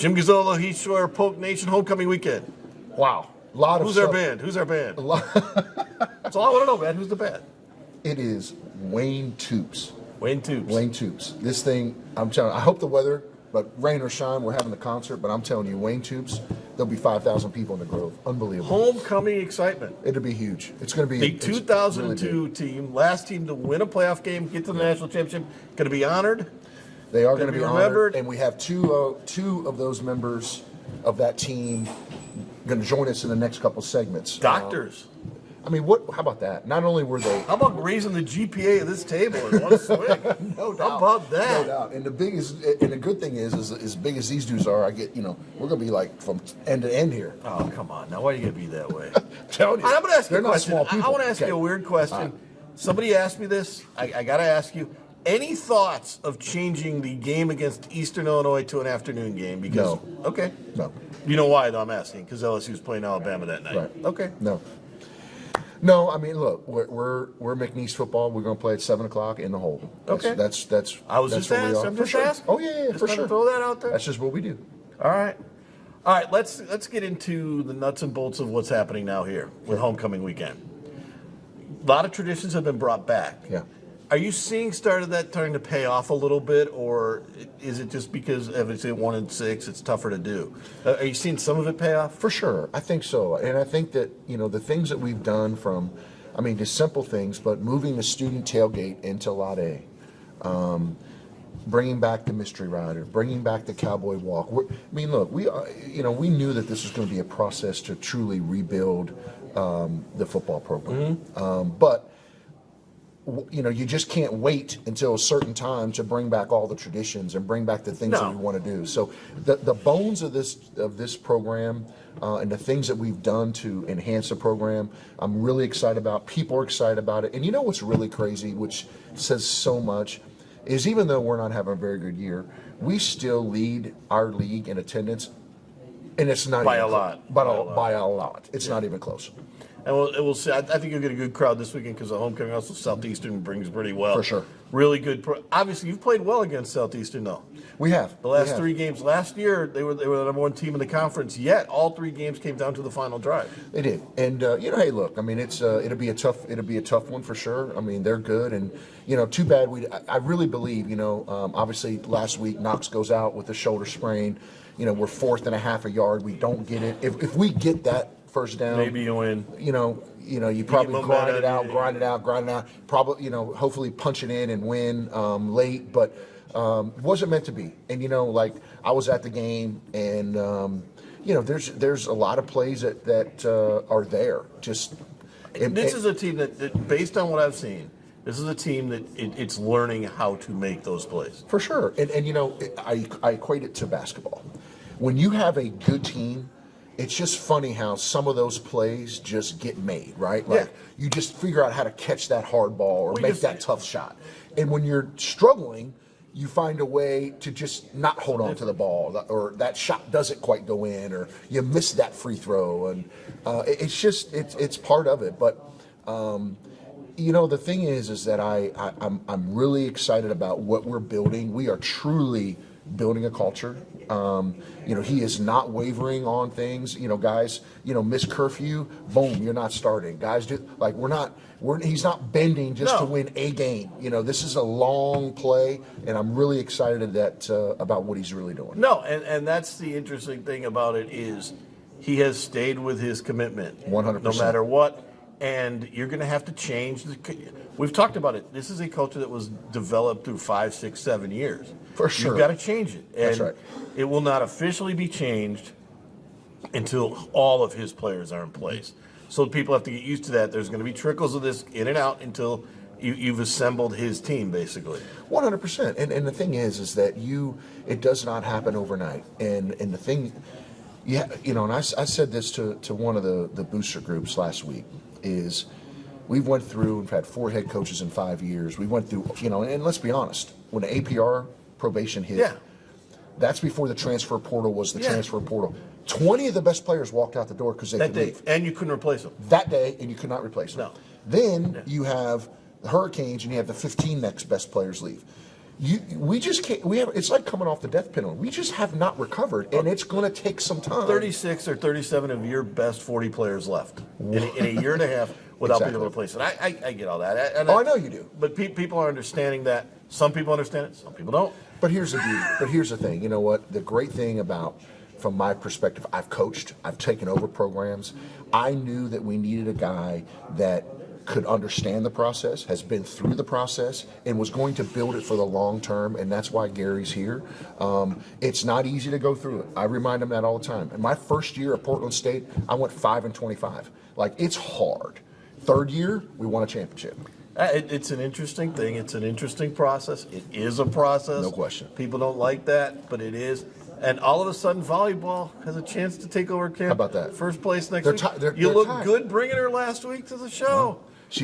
Jim Gazzolo, Heath, Schroyer, Polk Nation, homecoming weekend. Wow. Who's our band? Who's our band? That's all I want to know, man. Who's the band? It is Wayne Toops. Wayne Toops. Wayne Toops. This thing, I'm telling you, I hope the weather, but rain or shine, we're having the concert, but I'm telling you, Wayne Toops, there'll be 5,000 people in the Grove. Unbelievable. Homecoming excitement. It'll be huge. It's going to be the 2002 really team, last team to win a playoff game, get to the national championship, going to be honored. They are going to be remembered, and we have two of those members of that team going to join us in the next couple segments. Doctors. I mean, what? How about that? Not only were they... How about raising the GPA of this table in one swing? No doubt. How about that? No doubt. And the good thing is as big as these dudes are, we're going to be like from end to end here. Oh, come on. Now, why are you going to be that way? Telling you. I'm going to ask you a question. Small people. I want to ask you a weird question. Right. Somebody asked me this. I got to ask you. Any thoughts of changing the game against Eastern Illinois to an afternoon game? Because, no. Okay. No. You know why, though, I'm asking? Because LSU's playing Alabama that night. Right. Okay. No, I mean, look, we're McNeese football. We're going to play at 7 o'clock in the hole. Okay. That's I was just asking. I'm just asking. Oh yeah, just for sure. Throw that out there. That's just what we do. All right. Let's get into the nuts and bolts of what's happening now here with homecoming weekend. A lot of traditions have been brought back. Yeah. Are you seeing starting to pay off a little bit, or is it just because if it's at 1-6, it's tougher to do? Are you seeing some of it pay off? For sure, I think so, and I think that the things that we've done just simple things, but moving the student tailgate into Lot A, bringing back the mystery rider, bringing back the cowboy walk. We knew that this was going to be a process to truly rebuild the football program, but. You just can't wait until a certain time to bring back all the traditions and bring back the things that we want to do. So the bones of this program and the things that we've done to enhance the program, I'm really excited about. People are excited about it. And you know what's really crazy, which says so much, is even though we're not having a very good year, we still lead our league in attendance, and it's not by a lot. By a lot. It's not even close. And we'll see. I think you'll get a good crowd this weekend because the homecoming also Southeastern brings pretty well. For sure. Really good. Obviously, you've played well against Southeastern, though. We have. The last 3 games. Last year, they were the number 1 team in the conference, yet all 3 games came down to the final drive. They did. And, hey, look, I mean, it'll be a tough one for sure. I mean, they're good. And, too bad I really believe, obviously last week Knox goes out with a shoulder sprain. We're 4th and a half a yard. We don't get it. If we get that first down, maybe you win. You probably grind it out. Probably, hopefully punch it in and win late, but wasn't meant to be. And I was at the game, and there's a lot of plays that are there. This is a team that, based on what I've seen, this is a team that it's learning how to make those plays. For sure, and I equate it to basketball. When you have a good team, it's just funny how some of those plays just get made, right? Like you just figure out how to catch that hard ball or make that tough shot. And when you're struggling, you find a way to just not hold on to the ball, or that shot doesn't quite go in, or you miss that free throw. And it's part of it. But the thing is that I'm really excited about what we're building. We are truly building a culture. He is not wavering on things. Guys, miss curfew, boom, you're not starting. Guys he's not bending just to win a game. This is a long play, and I'm really excited about what he's really doing. No, and that's the interesting thing about it is he has stayed with his commitment. 100%. No matter what. And you're going to have to change. We've talked about it. This is a culture that was developed through 5, 6, 7 years. For sure. You've got to change it. And that's right. It will not officially be changed until all of his players are in place. So people have to get used to that. There's going to be trickles of this in and out until you've assembled his team, basically. 100%. And the thing is that it does not happen overnight. And the thing, and I said this to one of the booster groups last week, is we've had 4 head coaches in 5 years. We went through, and let's be honest, when the APR probation hit, that's before the transfer portal was the transfer portal. 20 of the best players walked out the door because they could leave. And you couldn't replace them. That day, and you could not replace them. No. Then you have the Hurricanes, and you have the 15 next best players leave. We just can't. It's like coming off the death penalty. We just have not recovered, and it's going to take some time. 36 or 37 of your best 40 players left in a year and a half without being able to play. So I get all that. I know you do. But people are understanding that. Some people understand it. Some people don't. But here's the beauty. But here's the thing. You know what? The great thing about, from my perspective, I've coached. I've taken over programs. I knew that we needed a guy that could understand the process, has been through the process, and was going to build it for the long term, and that's why Gary's here. It's not easy to go through it. I remind him that all the time. In my first year at Portland State, I went 5-25. Like, it's hard. Third year, we won a championship. It's an interesting thing. It's an interesting process. It is a process. No question. People don't like that, but it is. And all of a sudden, volleyball has a chance to take over camp. How about that? First place next week. You look good bringing her last week to the show.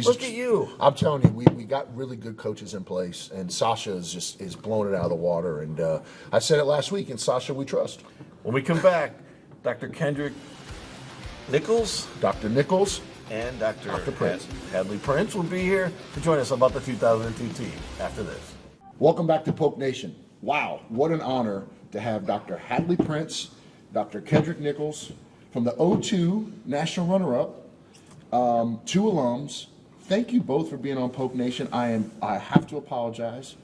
Look at you. I'm telling you, we got really good coaches in place, and Sasha is blowing it out of the water. And I said it last week, and Sasha we trust. When we come back, Dr. Kendrick Nichols. Dr. Nichols. And Dr. Prince. Hadley Prince will be here to join us about the 2002 team after this. Welcome back to Polk Nation. Wow, what an honor to have Dr. Hadley Prince, Dr. Kendrick Nichols, from the 02 National Runner-Up, 2 alums. Thank you both for being on Polk Nation. I have to apologize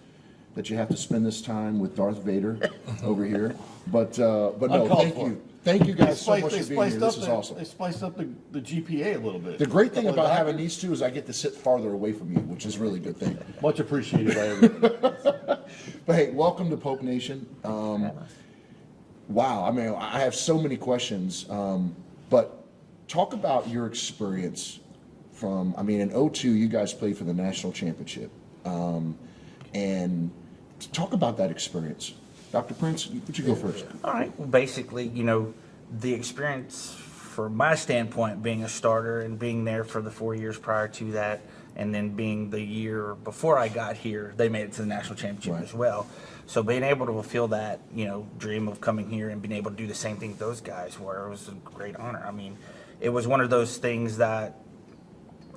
that you have to spend this time with Darth Vader over here, but no, thank you. Thank you guys so much for being here. This is awesome. They spiced up the GPA a little bit. The great thing about having these two is I get to sit farther away from you, which is a really good thing. Much appreciated by everyone. But hey, welcome to Polk Nation. Wow, I mean, I have so many questions, but talk about your experience from, I mean, in 02, you guys played for the national championship. And talk about that experience. Dr. Prince, would you go first? All right. Well, basically, the experience from my standpoint, being a starter and being there for the 4 years prior to that, and then being the year before I got here, they made it to the national championship as well. So being able to fulfill that, dream of coming here and being able to do the same thing those guys were, it was a great honor. I mean, it was one of those things that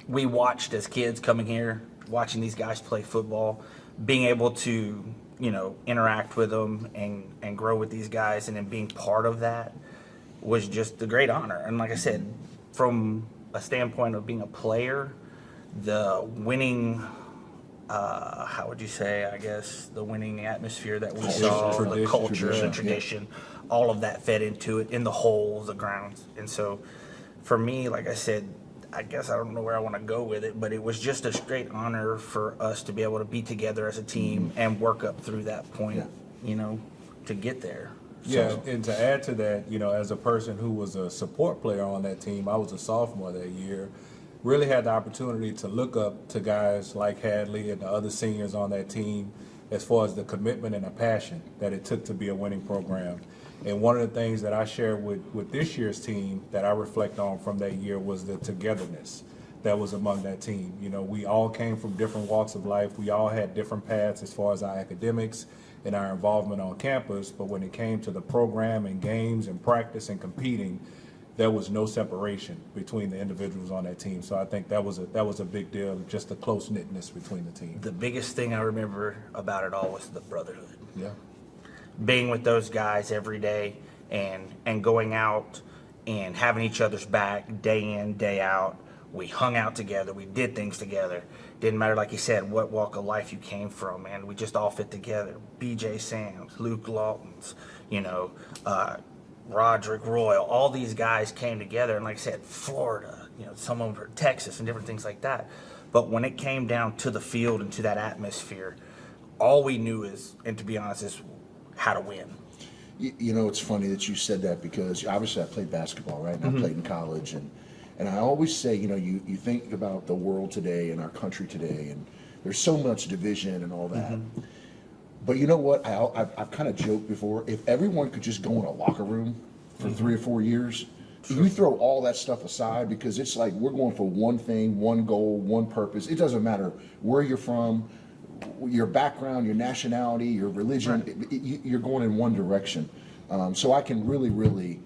we watched as kids coming here, watching these guys play football, being able to, interact with them and grow with these guys, and then being part of that was just a great honor. And like I said, from a standpoint of being a player, the winning, how would you say, I guess, the winning atmosphere that we saw, the culture, the tradition, all of that fed into it, in the holes, the grounds. And so for me, like I said, I guess I don't know where I want to go with it, but it was just a great honor for us to be able to be together as a team and work up through that point, to get there. Yeah, and to add to that, as a person who was a support player on that team, I was a sophomore that year, really had the opportunity to look up to guys like Hadley and the other seniors on that team as far as the commitment and the passion that it took to be a winning program. And one of the things that I share with this year's team that I reflect on from that year was the togetherness that was among that team. We all came from different walks of life. We all had different paths as far as our academics and our involvement on campus. But when it came to the program and games and practice and competing, there was no separation between the individuals on that team. So I think that was a big deal, just the close-knitness between the team. The biggest thing I remember about it all was the brotherhood. Yeah. Being with those guys every day and going out and having each other's back day in, day out. We hung out together. We did things together. Didn't matter, like you said, what walk of life you came from, man. We just all fit together. BJ Sams, Luke Lawtons, Roderick Royal, all these guys came together. And like I said, Florida, some of them were Texas and different things like that. But when it came down to the field and to that atmosphere, all we knew is, and to be honest, is how to win. It's funny that you said that, because obviously I played basketball, right? And I played in college, and I always say, you think about the world today and our country today, and there's so much division and all that. But you know what? I've kind of joked before. If everyone could just go in a locker room for 3 or 4 years, you throw all that stuff aside, because it's like we're going for one thing, one goal, one purpose. It doesn't matter where you're from, your background, your nationality, your religion, you're going in one direction. So I can really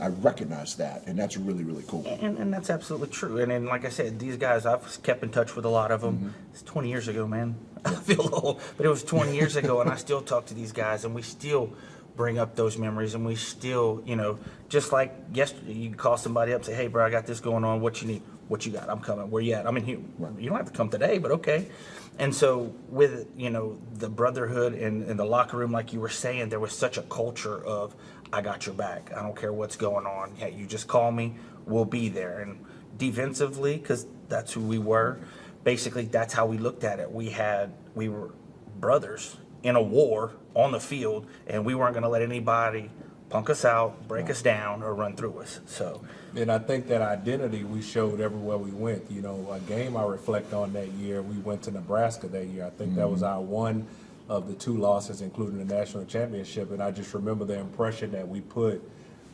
I recognize that, and that's really, really cool. And that's absolutely true. And then, like I said, these guys, I've kept in touch with a lot of them. It's 20 years ago, man. I feel old, but it was 20 years ago, and I still talk to these guys, and we still bring up those memories, and we still, just like yesterday, you can call somebody up and say, hey, bro, I got this going on. What you need? What you got? I'm coming. Where you at? I mean, you don't have to come today, but okay. And so with, the brotherhood and the locker room, like you were saying, there was such a culture of, I got your back. I don't care what's going on. Hey, you just call me. We'll be there. And defensively, because that's who we were, basically that's how we looked at it. We were brothers in a war on the field, and we weren't going to let anybody punk us out, break us down, or run through us. So, and I think that identity we showed everywhere we went. A game I reflect on that year, we went to Nebraska that year. I think that was our one of the 2 losses, including the national championship. And I just remember the impression that we put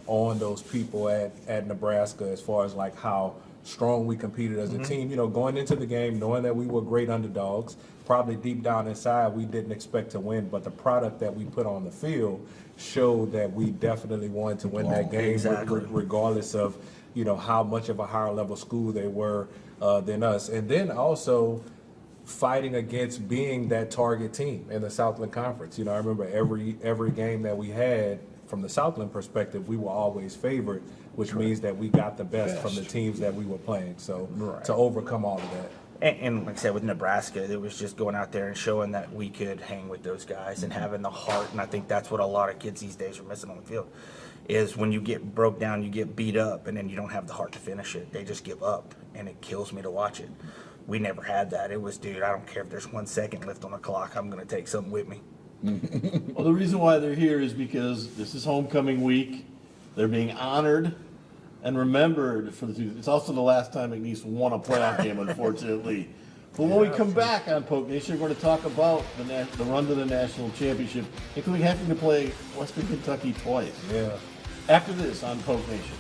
on those people at Nebraska as far as like how strong we competed as a team. Going into the game, knowing that we were great underdogs, probably deep down inside we didn't expect to win, but the product that we put on the field showed that we definitely wanted to win that game, exactly. regardless of how much of a higher level school they were than us. And then also fighting against being that target team in the Southland Conference. I remember every game that we had from the Southland perspective, we were always favored, which means that we got the best from the teams that we were playing. So to overcome all of that. And like I said, with Nebraska, it was just going out there and showing that we could hang with those guys and having the heart. And I think that's what a lot of kids these days are missing on the field, is when you get broke down, you get beat up, and then you don't have the heart to finish it. They just give up, and it kills me to watch it. We never had that. It was, dude, I don't care if there's 1 second left on the clock. I'm going to take something with me. Well, the reason why they're here is because this is homecoming week. They're being honored and remembered for the season. It's also the last time McNeese won a playoff game, unfortunately. But when we come back on Poke Nation, we're going to talk about the run to the national championship, including having to play Western Kentucky twice. Yeah. After this on Poke Nation.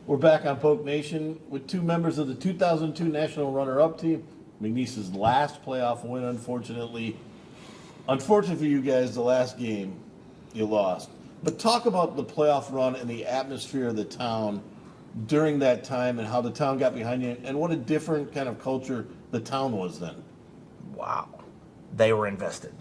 We're back on Poke Nation with 2 members of the 2002 national runner-up team. McNeese's last playoff win, unfortunately. Unfortunately for you guys, the last game you lost. But talk about the playoff run and the atmosphere of the town during that time and how the town got behind you and what a different kind of culture the town was then. Wow. They were invested.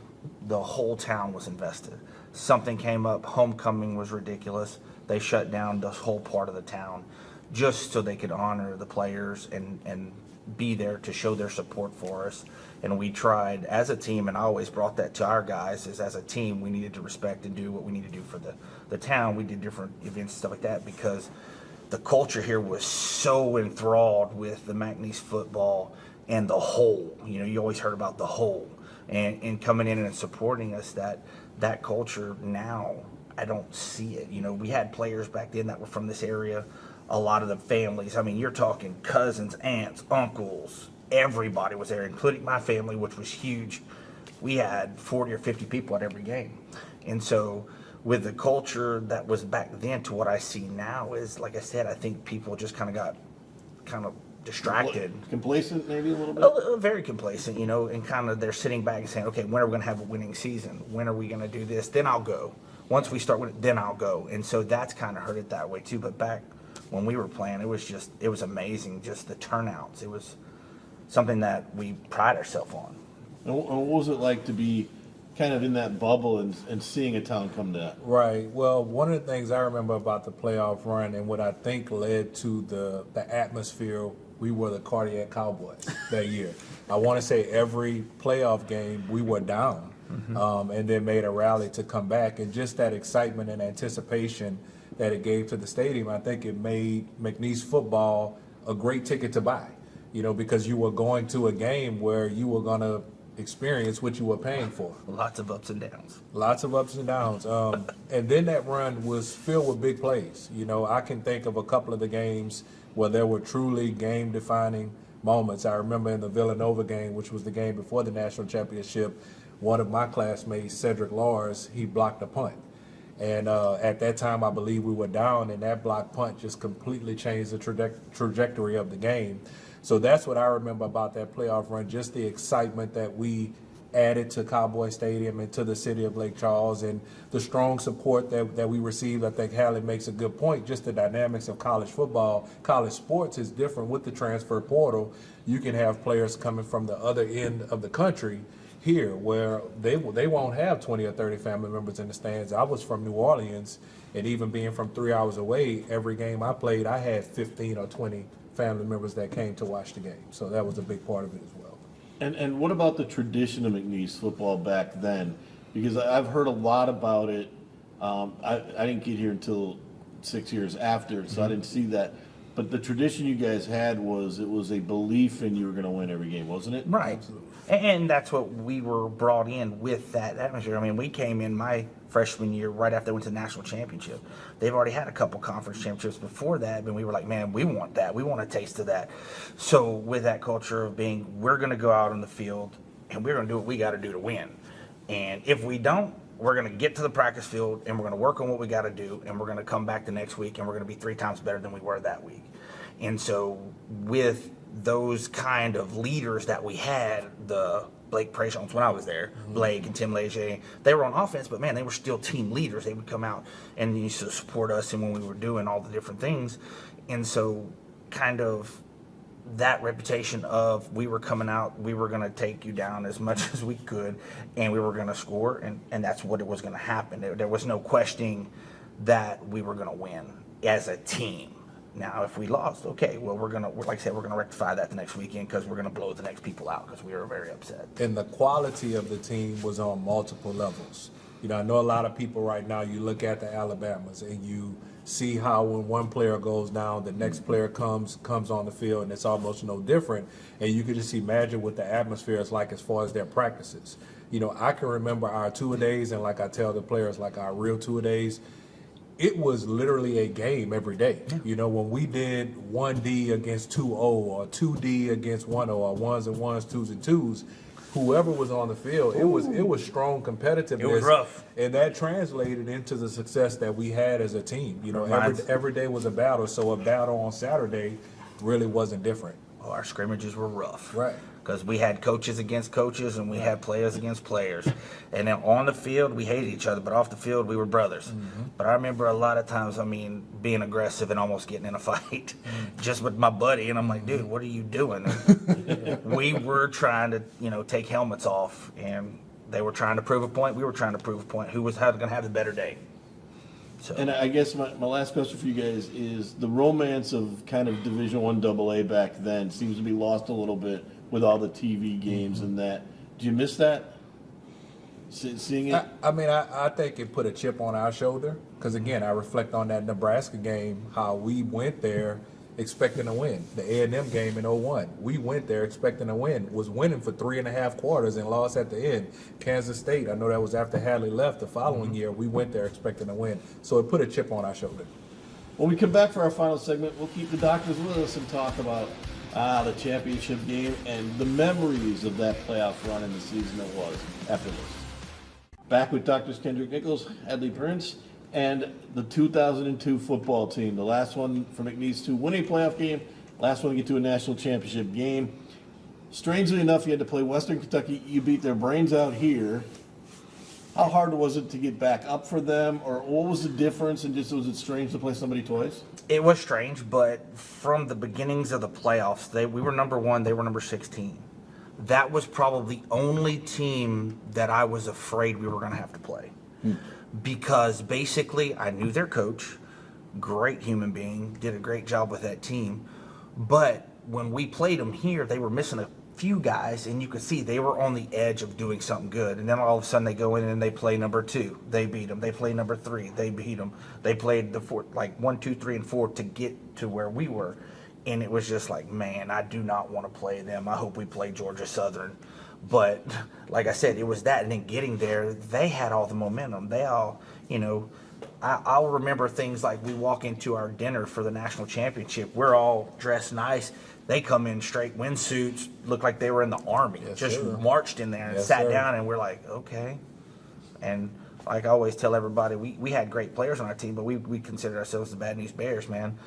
The whole town was invested. Something came up. Homecoming was ridiculous. They shut down the whole part of the town just so they could honor the players and be there to show their support for us. And we tried as a team, and I always brought that to our guys, is as a team we needed to respect and do what we need to do for the town. We did different events and stuff like that because the culture here was so enthralled with the McNeese football and the whole. You always heard about the whole. And coming in and supporting us, that culture now, I don't see it. We had players back then that were from this area. A lot of the families, I mean, you're talking cousins, aunts, uncles, everybody was there, including my family, which was huge. We had 40 or 50 people at every game. And so with the culture that was back then to what I see now is, like I said, I think people just kind of got distracted. Complacent maybe a little bit? Very complacent, and kind of they're sitting back and saying, okay, when are we going to have a winning season? When are we going to do this? Then I'll go. Once we start winning, then I'll go. And so that's kind of hurt it that way too. But back when we were playing, it was amazing, just the turnouts. It was something that we pride ourselves on. And what was it like to be kind of in that bubble and seeing a town come to that? Right. Well, one of the things I remember about the playoff run and what I think led to the atmosphere, we were the Cardiac Cowboys that year. I want to say every playoff game we were down and then made a rally to come back. And just that excitement and anticipation that it gave to the stadium, I think it made McNeese football a great ticket to buy, because you were going to a game where you were going to experience what you were paying for. Lots of ups and downs. Lots of ups and downs. And then that run was filled with big plays. I can think of a couple of the games where there were truly game-defining moments. I remember in the Villanova game, which was the game before the national championship, one of my classmates, Cedric Lars, he blocked a punt. And at that time, I believe we were down, and that block punt just completely changed the trajectory of the game. So that's what I remember about that playoff run, just the excitement that we added to Cowboy Stadium and to the city of Lake Charles, and the strong support that we received. I think Hallie makes a good point. Just the dynamics of college football, college sports is different with the transfer portal. You can have players coming from the other end of the country here, where they won't have 20 or 30 family members in the stands. I was from New Orleans, and even being from 3 hours away, every game I played, I had 15 or 20 family members that came to watch the game. So that was a big part of it as well. And what about the tradition of McNeese football back then? Because I've heard a lot about it. I didn't get here until 6 years after, so I didn't see that. But the tradition you guys had was it was a belief in you were going to win every game, wasn't it? Right. And that's what we were brought in with, that atmosphere. I mean, we came in my freshman year right after they went to the national championship. They've already had a couple conference championships before that, and we were like, man, we want that. We want a taste of that. So with that culture of being, we're going to go out on the field, and we're going to do what we got to do to win. And if we don't, we're going to get to the practice field, and we're going to work on what we got to do, and we're going to come back the next week, and we're going to be 3 times better than we were that week. And so with those kind of leaders that we had, the Blake Prashons when I was there, Blake and Tim Leger, they were on offense, but man, they were still team leaders. They would come out and used to support us and when we were doing all the different things. And so kind of that reputation of we were coming out, we were going to take you down as much as we could, and we were going to score, and that's what it was going to happen. There was no questioning that we were going to win as a team. Now, if we lost, okay, well, like I said, we're gonna rectify that the next weekend because we're gonna blow the next people out because we were very upset. And the quality of the team was on multiple levels. You know, I know a lot of people right now, you look at the Alabamas and you see how when one player goes down, the next player comes on the field, and it's almost no different. And you can just imagine what the atmosphere is like as far as their practices. You know, I can remember our two-a-days, and like I tell the players, like our real two-a-days, it was literally a game every day. Yeah. You know, when we did 1D against 2-0 or 2D against 1-0 or 1s and 1s, 2s and 2s, whoever was on the field, it was strong competitiveness. It was rough. And that translated into the success that we had as a team. You know, every day was a battle, so a battle on Saturday really wasn't different. Well, our scrimmages were rough. Right. Because we had coaches against coaches and we had players against players. And then on the field, we hated each other, but off the field, we were brothers. But I remember a lot of times, being aggressive and almost getting in a fight just with my buddy. And I'm like, dude, what are you doing? We were trying to, take helmets off, and they were trying to prove a point. We were trying to prove a point. Who was going to have the better day? So. And I guess my last question for you guys is the romance of kind of Division I AA back then seems to be lost a little bit with all the TV games and that. Do you miss that? Seeing it? I think it put a chip on our shoulder because, again, I reflect on that Nebraska game, how we went there expecting to win. The A&M game in 01, we went there expecting to win, was winning for 3.5 quarters and lost at the end. Kansas State, I know that was after Hadley left the following year, we went there expecting to win. So it put a chip on our shoulder. When we come back for our final segment, we'll keep the doctors with us and talk about the championship game and the memories of that playoff run in the season that was after this. Back with Drs. Kendrick Nichols, Hadley Prince, and the 2002 football team. The last one for McNeese to win a playoff game, last one to get to a national championship game. Strangely enough, you had to play Western Kentucky. You beat their brains out here. How hard was it to get back up for them, or what was the difference, and just was it strange to play somebody twice? It was strange, but from the beginnings of the playoffs, we were number 1, they were number 16. That was probably the only team that I was afraid we were going to have to play. Because basically I knew their coach, great human being, did a great job with that team. But when we played them here, they were missing a few guys, and you could see they were on the edge of doing something good. And then all of a sudden they go in and they play number 2. They beat them. They play number 3. They beat them. They played the 4, like 1, 2, 3, and 4 to get to where we were. And it was just like, man, I do not want to play them. I hope we play Georgia Southern. But like I said, it was that. And then getting there, they had all the momentum. They all, I'll remember things like we walk into our dinner for the national championship. We're all dressed nice. They come in straight windsuits, look like they were in the Army. Yes, just sir. marched in there and Yes, sat sir. down, and we're like, okay. And like I always tell everybody, we had great players on our team, but we consider ourselves the Bad News Bears, man.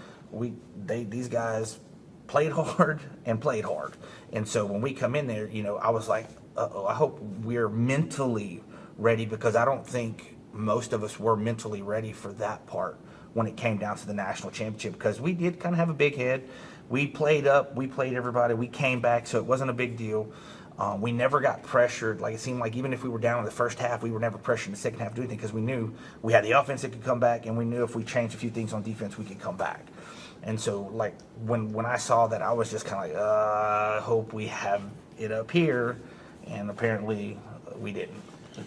These guys played hard and played hard. And so when we come in there, I was like, I hope we're mentally ready, because I don't think most of us were mentally ready for that part when it came down to the national championship, because we did kind of have a big head. We played up, we played everybody, we came back, so it wasn't a big deal. We never got pressured. Like, it seemed like even if we were down in the first half, we were never pressured in the second half to do anything, because we knew we had the offense that could come back, and we knew if we changed a few things on defense, we could come back. And so, like, when I saw that, I was just kind of like, I hope we have it up here, and apparently we didn't.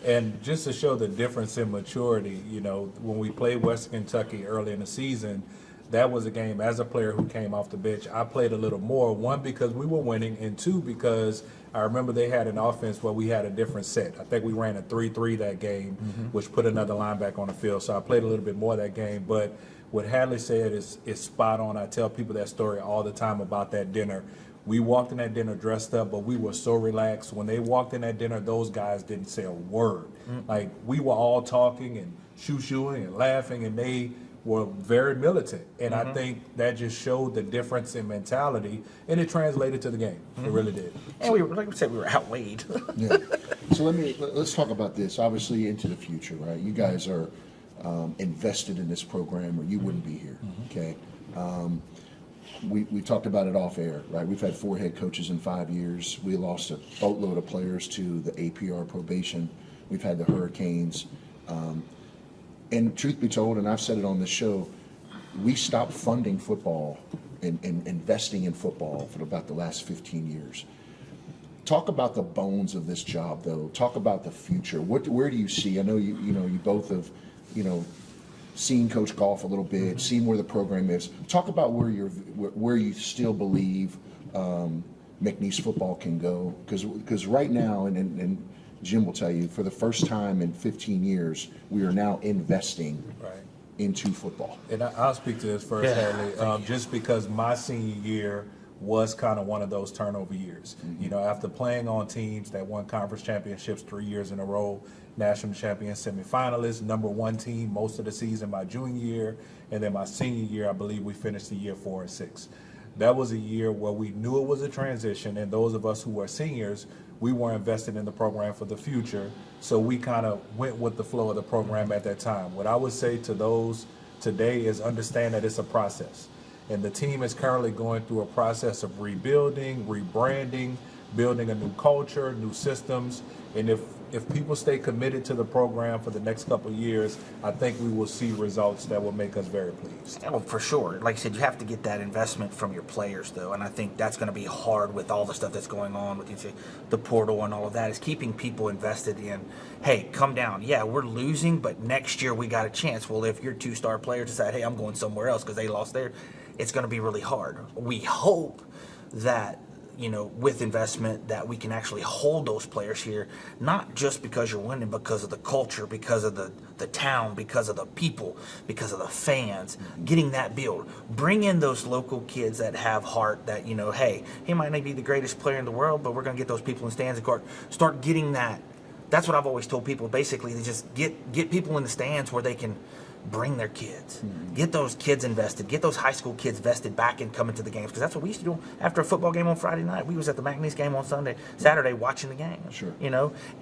And just to show the difference in maturity, you know, when we played Western Kentucky early in the season, that was a game, as a player who came off the bench, I played a little more. One, because we were winning, and two, because I remember they had an offense where we had a different set. I think we ran a 3-3 that game, which put another linebacker on the field. So I played a little bit more that game. But what Hadley said is spot on. I tell people that story all the time about that dinner. We walked in that dinner dressed up, but we were so relaxed. When they walked in that dinner, those guys didn't say a word. Like, we were all talking and shoo-shooing and laughing, and they were very militant. And I think that just showed the difference in mentality, and it translated to the game. It really did. And we were, like we said, we were outweighed. Yeah. So let's talk about this. Obviously, into the future, right? You guys are invested in this program, or you wouldn't be here. Okay. We talked about it off air, right? We've had 4 head coaches in 5 years. We lost a boatload of players to the APR probation. We've had the hurricanes. And truth be told, and I've said it on this show, we stopped funding football and investing in football for about the last 15 years. Talk about the bones of this job, though. Talk about the future. Where do you see? I know you both have, seen Coach Goff a little bit, seen where the program is. Talk about where you still believe McNeese football can go, because right now, and Jim will tell you, for the first time in 15 years, we are now investing into football. And I'll speak to this first, Hadley, just because my senior year was kind of one of those turnover years. You know, after playing on teams that won conference championships 3 years in a row, national champion semifinalists, #1 team most of the season my junior year, and then my senior year, I believe we finished the year 4-6. That was a year where we knew it was a transition, and those of us who were seniors, we were invested in the program for the future, so we kind of went with the flow of the program at that time. What I would say to those today is understand that it's a process, and the team is currently going through a process of rebuilding, rebranding, building a new culture, new systems, and if people stay committed to the program for the next couple of years, I think we will see results that will make us very pleased. Oh, for sure. Like I said, you have to get that investment from your players, though, and I think that's going to be hard with all the stuff that's going on with the portal and all of that, is keeping people invested in, hey, come down. Yeah, we're losing, but next year we got a chance. Well, if your 2-star players decide, hey, I'm going somewhere else because they lost there, it's going to be really hard. We hope that, with investment, that we can actually hold those players here, not just because you're winning, because of the culture, because of the town, because of the people, because of the fans, getting that build. Bring in those local kids that have heart, that, hey, he might not be the greatest player in the world, but we're going to get those people in stands and court. Start getting that. That's what I've always told people, basically, to just get people in the stands where they can bring their kids. Get those kids invested. Get those high school kids vested back in coming to the games, because that's what we used to do after a football game on Friday night. We was at the McNeese game on Saturday watching the game. Sure.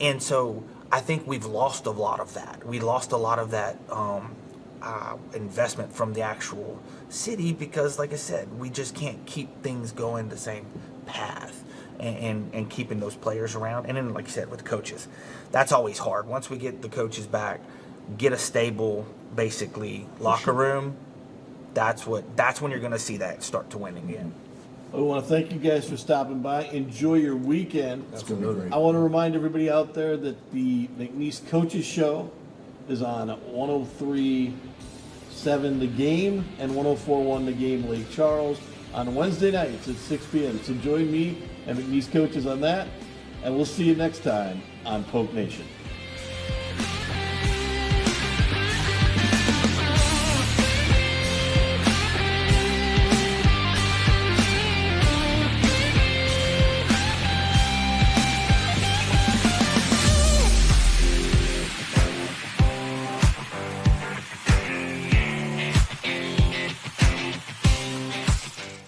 And so I think we've lost a lot of that. We lost a lot of that investment from the actual city, because, like I said, we just can't keep things going the same path. And keeping those players around. And then, like you said, with the coaches, that's always hard. Once we get the coaches back, get a stable, basically, locker room, that's when you're going to see that start to win again. I want to thank you guys for stopping by. Enjoy your weekend. Absolutely. I want to remind everybody out there that the McNeese Coaches Show is on 103.7 The Game and 104.1 The Game Lake Charles on Wednesday nights at 6 p.m. So join me and McNeese Coaches on that, and we'll see you next time on Polk Nation.